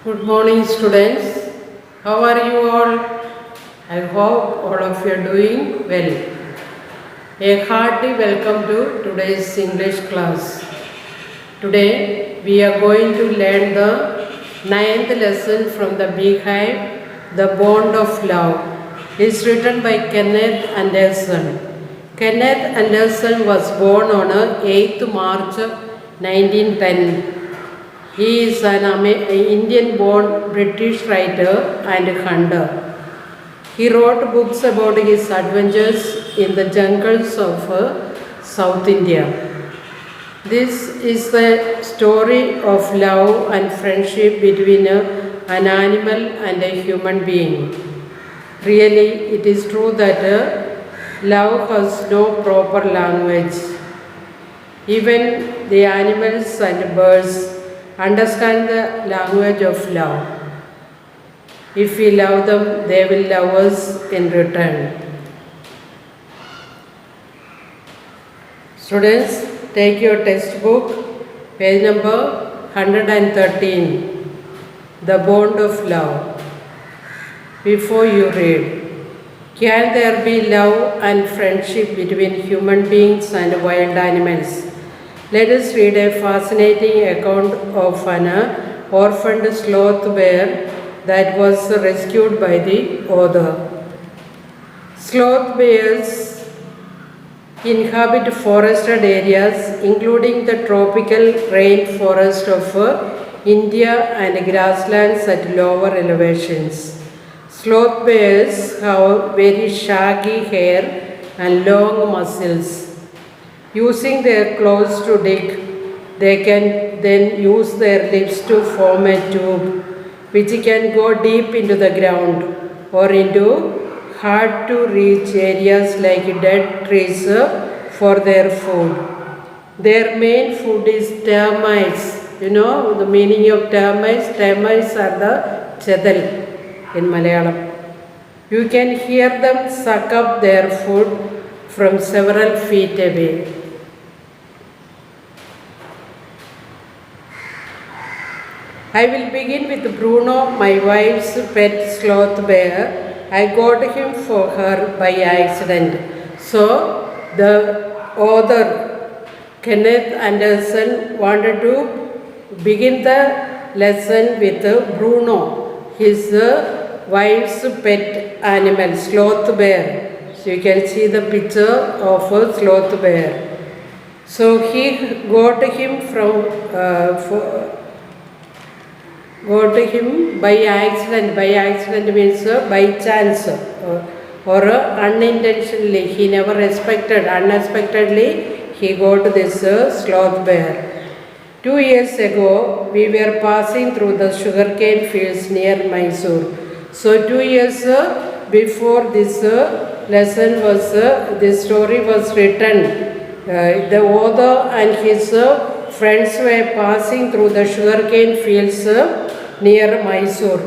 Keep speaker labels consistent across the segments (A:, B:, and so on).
A: Good morning, students. How are you all? I hope all of you are doing well. A hearty welcome to today's English class. Today we are going to learn the ninth lesson from the Beehive, The Bond of Love. It's written by Kenneth Anderson. Kenneth Anderson was born on 8th March 1910. He is an Indian-born British writer and hunter. He wrote books about his adventures in the jungles of South India. This is the story of love and friendship between an animal and a human being. Really, it is true that love has no proper language. Even the animals and birds understand the language of love. If we love them, they will love us in return. Students, take your textbook, page number 113, The Bond of Love. Before you read, can there be love and friendship between human beings and wild animals? Let us read a fascinating account of an orphaned sloth bear that was rescued by the author. Sloth bears inhabit forested areas, including the tropical rainforest of India and grasslands at lower elevations. Sloth bears have very shaggy hair and long muscles. Using their claws to dig, they can then use their lips to form a tube which can go deep into the ground or into hard to reach areas like dead trees for their food. Their main food is termites. You know the meaning of termites? Termites are the chedal in Malayalam. You can hear them suck up their food from several feet away. I will begin with Bruno, my wife's pet sloth bear. I got him for her by accident. So, the author Kenneth Anderson wanted to begin the lesson with Bruno, his wife's pet animal, sloth bear. So, you can see the picture of a sloth bear. So, he got him by accident. By accident means by chance or unintentionally. He never expected. Unexpectedly, he got this sloth bear. 2 years ago, we were passing through the sugarcane fields near Mysore. So 2 years before this lesson was, this story was written, the author and his friends were passing through the sugarcane fields near Mysore.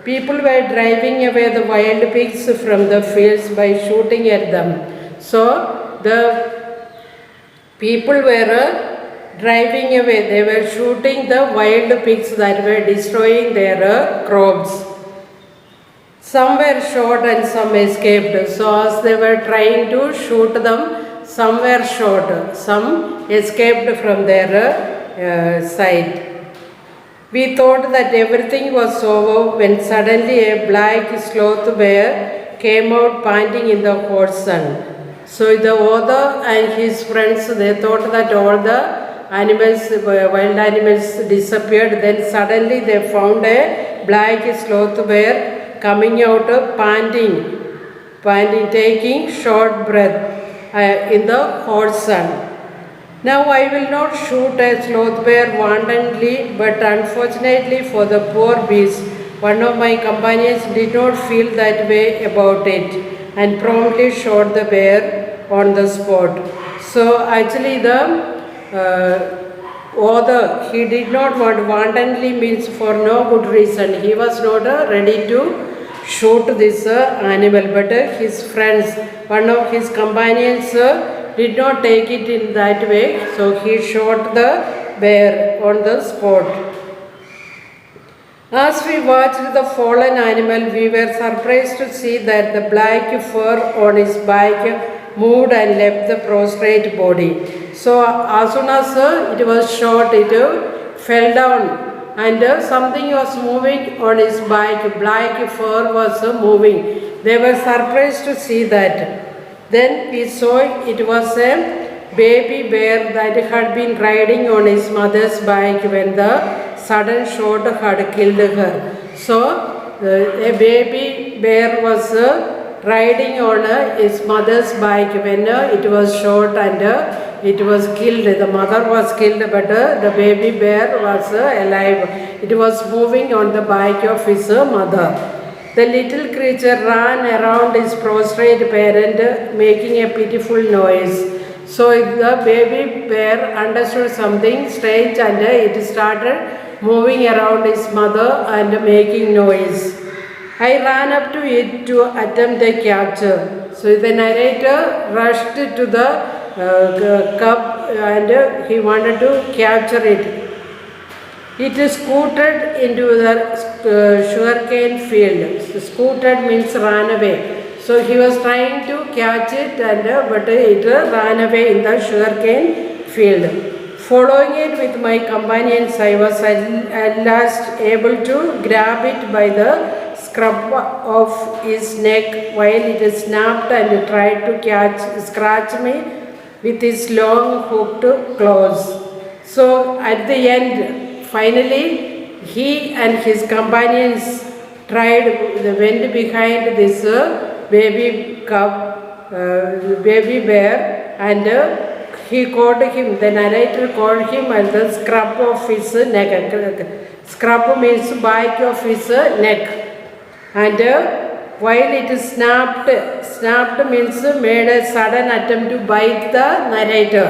A: People were driving away the wild pigs from the fields by shooting at them. So the people were driving away. They were shooting the wild pigs that were destroying their crops. Some were shot and some escaped. So as they were trying to shoot them, some were shot, some escaped from their sight. We thought that everything was over when suddenly a black sloth bear came out panting in the hot sun. So the author and his friends, they thought that all the animals, wild animals disappeared. Then suddenly they found a black sloth bear coming out panting, taking short breath in the hot sun. Now I will not shoot a sloth bear wantonly, but unfortunately for the poor beast, one of my companions did not feel that way about it and promptly shot the bear on the spot. So actually the author, he did not want wantonly means for no good reason. He was not ready to shoot this animal, but his friends, one of his companions did not take it in that way, so he shot the bear on the spot. As we watched the fallen animal, we were surprised to see that the black fur on his back moved and left the prostrate body. So, as soon as it was shot, it fell down, and something was moving on his back. Black fur was moving. They were surprised to see that. Then we saw it was a baby bear that had been riding on his mother's back when the sudden shot had killed her. So, a baby bear was riding on his mother's back when it was shot and it was killed. The mother was killed, but the baby bear was alive. It was moving on the back of his mother. The little creature ran around his prostrate parent, making a pitiful noise. So the baby bear understood something strange and it started moving around his mother and making noise. I ran up to it to attempt a capture. So the narrator rushed to the cub and he wanted to capture it. It scooted into the sugarcane field. Scooted means ran away. So he was trying to catch it, but it ran away in the sugarcane field. Following it with my companions, I was at last able to grab it by the scruff of his neck while it snapped and tried to scratch me with his long hooked claws. So at the end, finally, he and his companions went behind this baby bear, and he caught him. The narrator caught him at the scruff of his neck. Scruff means back of his neck. And while it snapped means made a sudden attempt to bite the narrator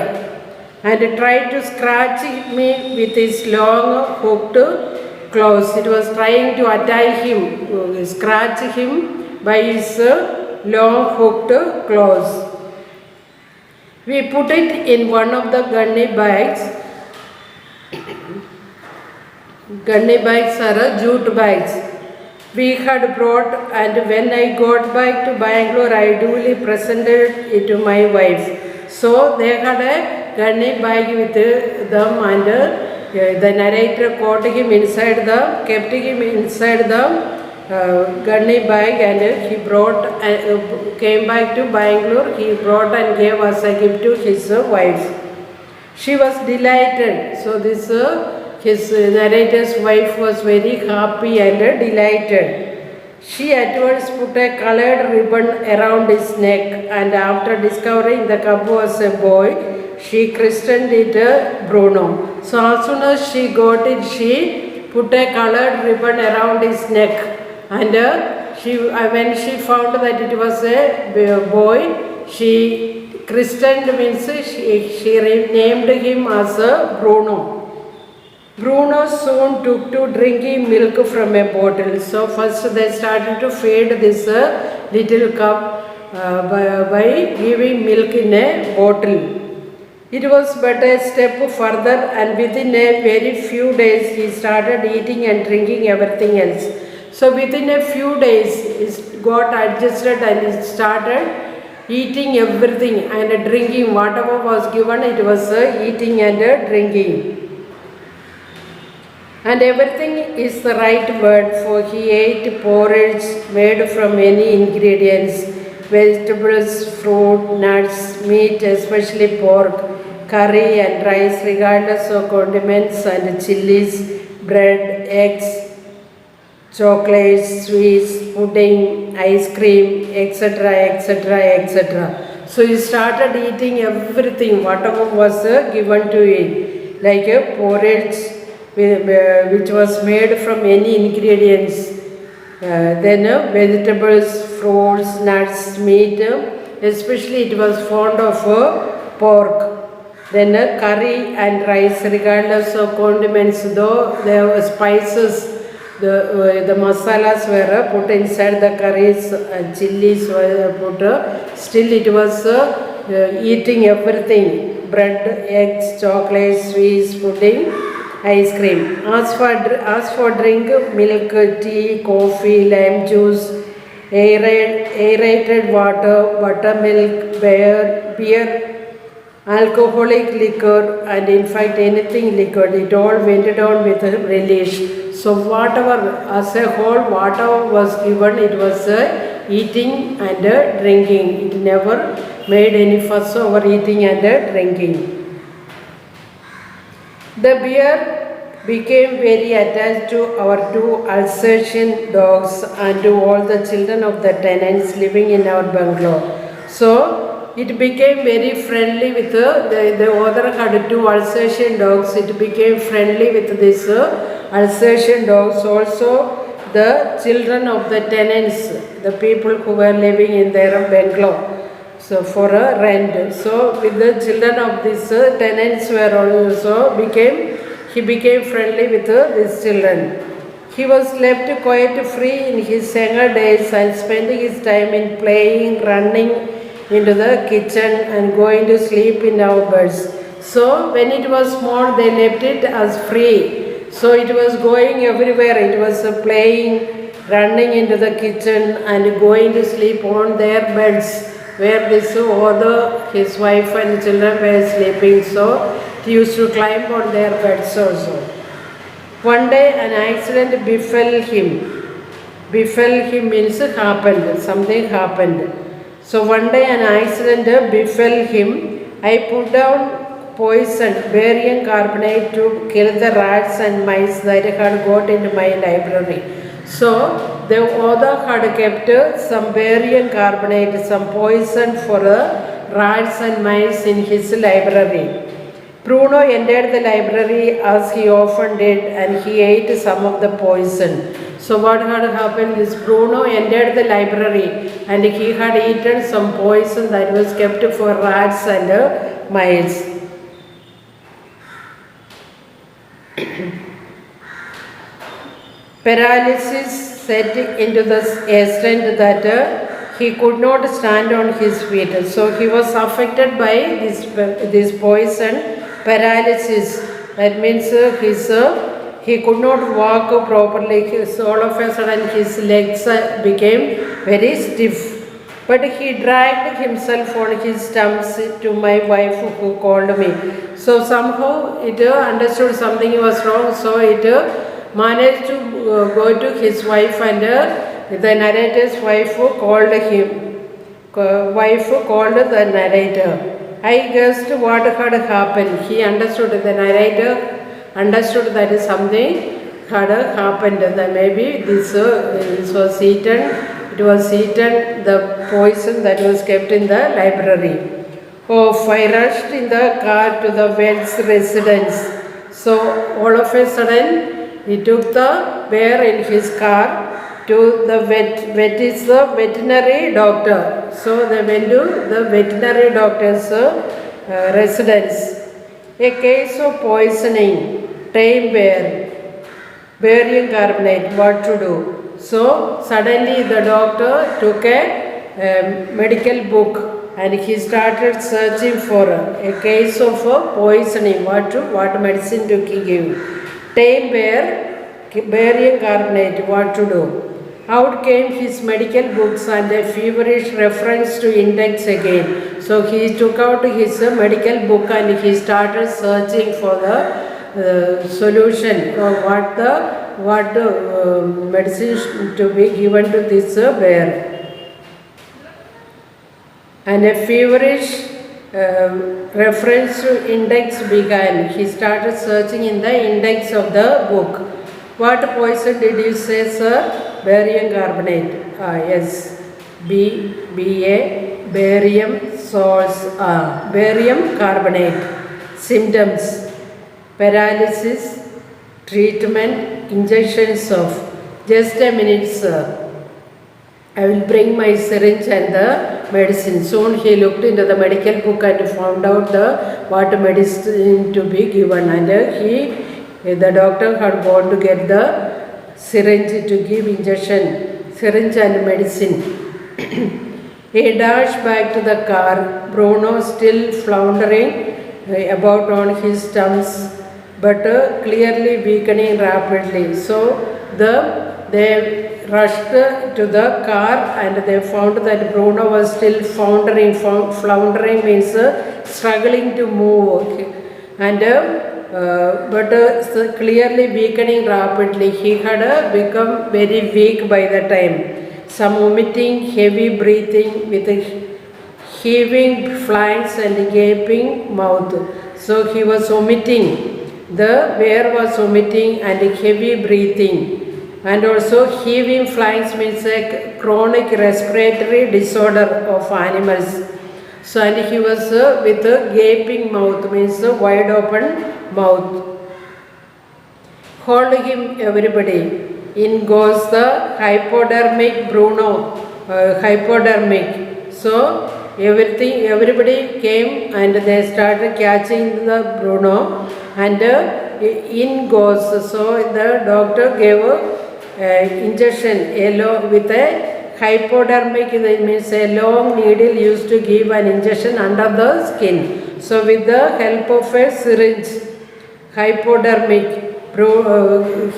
A: and tried to scratch me with his long hooked claws. It was trying to attack him, scratch him by his long hooked claws. We put it in one of the gunny bags. Gunny bags are jute bags we had brought, and when I got back to Bangalore, I duly presented it to my wife. So they had a gunny bag with them, and the narrator caught him inside kept him inside the gunny bag, and he came back to Bangalore. He brought and gave as a gift to his wife. She was delighted. So this his narrator's wife was very happy and delighted. She at once put a colored ribbon around his neck, and after discovering the cub was a boy, she christened it Bruno. So as soon as she got it, she put a colored ribbon around his neck, and when she found that it was a boy, she christened means she named him as Bruno. Bruno soon took to drinking milk from a bottle. So first they started to feed this little cub by giving milk in a bottle. It was but a step further, and within a very few days he started eating and drinking everything else. So within a few days he got adjusted and he started eating everything and drinking whatever was given. It was eating and drinking. And everything is the right word, for he ate porridge made from many ingredients, vegetables, fruit, nuts, meat, especially pork, curry and rice regardless of condiments and chilies, bread, eggs, chocolates, sweets, pudding, ice cream, etc., etc., etc. So he started eating everything, whatever was given to him, like a porridge which was made from any ingredients, then vegetables, fruits, nuts, meat, especially it was fond of pork, then curry and rice regardless of condiments, though there were spices, the masalas were put inside the curries and chilies were put, still it was eating everything, bread, eggs, chocolates, sweets, pudding, ice cream. Ask for drink, milk, tea, coffee, lime juice, aerated water, buttermilk, beer, alcoholic liquor, and in fact anything liquid. It all went down with a relish. So whatever, as a whole, whatever was given, it was eating and drinking. It never made any fuss over eating and drinking. The bear became very attached to our two Alsatian dogs and to all the children of the tenants living in our bungalow. So it became very friendly with the owner had two Alsatian dogs. It became friendly with this Alsatian dogs. Also the children of the tenants, the people who were living in their bungalow. So for a rent. So with the children of these tenants were also he became friendly with these children. He was left quite free in his younger days and spending his time in playing, running into the kitchen and going to sleep in our beds. So when it was small, they left it as free. So it was going everywhere. It was playing, running into the kitchen and going to sleep on their beds where this other, his wife and children were sleeping. So he used to climb on their beds also. One day an accident befell him. Befell him means happened, something happened. So one day an accident befell him. I put down poison, barium carbonate, to kill the rats and mice that had got into my library. So the author had kept some barium carbonate, some poison for rats and mice in his library. Bruno entered the library as he often did and he ate some of the poison. So what had happened is Bruno entered the library and he had eaten some poison that was kept for rats and mice. Paralysis set into the extent that he could not stand on his feet. So he was affected by this poison. Paralysis, that means he could not walk properly. So all of a sudden his legs became very stiff. But he dragged himself on his stumps to my wife who called me. So somehow it understood something was wrong. So it managed to go to his wife, and the narrator's wife called him. Wife called the narrator. I guessed what had happened. He understood, the narrator understood that something had happened. That maybe this was eaten. It was eaten, the poison that was kept in the library. Oh, I rushed in the car to the vet's residence. So all of a sudden, he took the bear in his car to the vet. Vet is the veterinary doctor. So they went to the veterinary doctor's residence. A case of poisoning, tame bear, barium carbonate, what to do? So suddenly the doctor took a medical book and he started searching for a case of poisoning, what medicine to give. Tame bear, barium carbonate, what to do? Out came his medical books and a feverish reference to index again. So he took out his medical book and he started searching for the solution or what medicine to be given to this bear. And a feverish reference to index began. He started searching in the index of the book. What poison did you say, sir? Barium carbonate. Yes. BA, barium salts. Barium carbonate. Symptoms: paralysis, treatment, injections of. Just a minute, sir. I will bring my syringe and the medicine. Soon he looked into the medical book and found out what medicine to be given, and the doctor had gone to get the syringe to give injection, syringe and medicine. He dashed back to the car, Bruno still floundering about on his stumps, but clearly weakening rapidly. So they rushed to the car and they found that Bruno was still floundering. Floundering means struggling to move, and but clearly weakening rapidly. He had become very weak by the time. Some vomiting, heavy breathing with heaving flanks and gaping mouth. So he was vomiting. The bear was vomiting and heavy breathing. And also heaving flanks means a chronic respiratory disorder of animals. So and he was with a gaping mouth, means a wide open mouth. Hold him, everybody. In goes the hypodermic Bruno. Hypodermic. So everybody came and they started catching the Bruno, and in goes. So the doctor gave injection with a hypodermic. That means a long needle used to give an injection under the skin. So with the help of a syringe, hypodermic,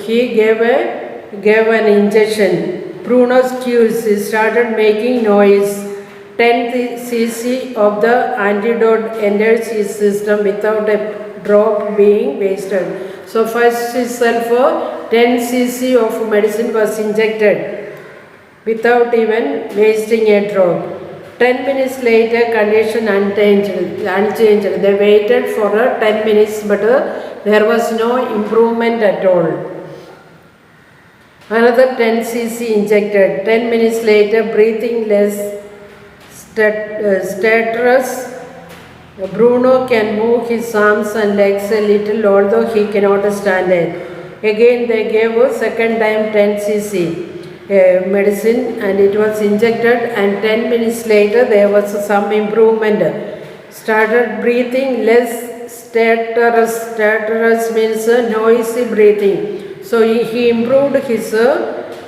A: he gave an injection. Bruno's cues started making noise. 10 cc of the antidote enters his system without a drop being wasted. So first itself 10 cc of medicine was injected without even wasting a drop. 10 minutes later, condition unchanged. They waited for 10 minutes, but there was no improvement at all. Another 10 cc injected. 10 minutes later, breathing less stertorous. Bruno can move his arms and legs a little, although he cannot stand it. Again they gave a second time 10 cc medicine and it was injected, and 10 minutes later there was some improvement. Started breathing less stertorous. Stertorous means noisy breathing. So he improved his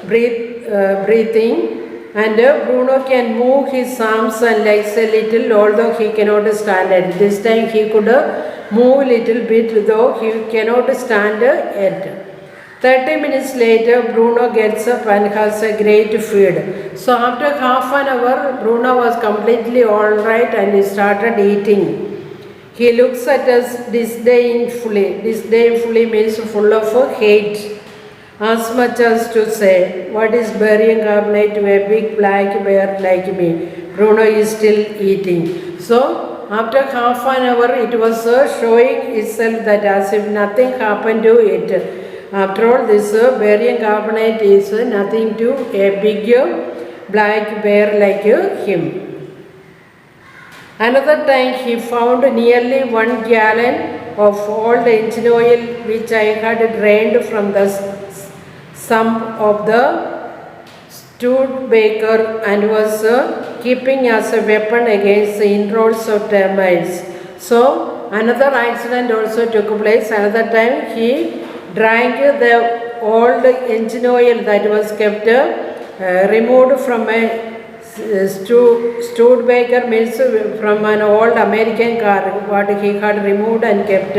A: breathing, and Bruno can move his arms and legs a little, although he cannot stand it. This time he could move a little bit, though he cannot stand it. 30 minutes later, Bruno gets up and has a great feed. So after half an hour, Bruno was completely all right and he started eating. He looks at us disdainfully. Disdainfully means full of hate. As much as to say, what is barium carbonate to a big black bear like me? Bruno is still eating. So after half an hour, it was showing itself that as if nothing happened to it. After all, this barium carbonate is nothing to a big black bear like him. Another time he found nearly 1 gallon of old engine oil which I had drained from the sump of the Studebaker and was keeping as a weapon against the inroads of termites. So another accident also took place. Another time he drank the old engine oil that was kept removed from a Studebaker, means from an old American car, what he had removed and kept.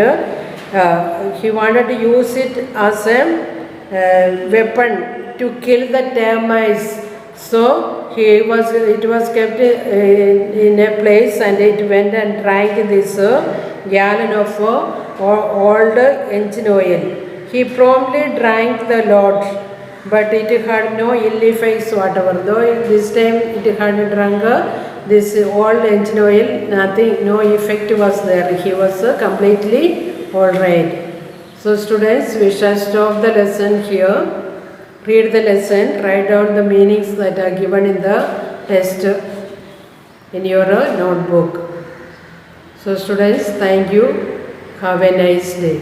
A: He wanted to use it as a weapon to kill the termites. So it was kept in a place, and it went and drank this gallon of old engine oil. He promptly drank the lot, but it had no ill effects whatever. Though this time it had drunk this old engine oil, nothing, no effect was there. He was completely all right. So students, we shall stop the lesson here. Read the lesson, write down the meanings that are given in the test in your notebook. So students, thank you. Have a nice day.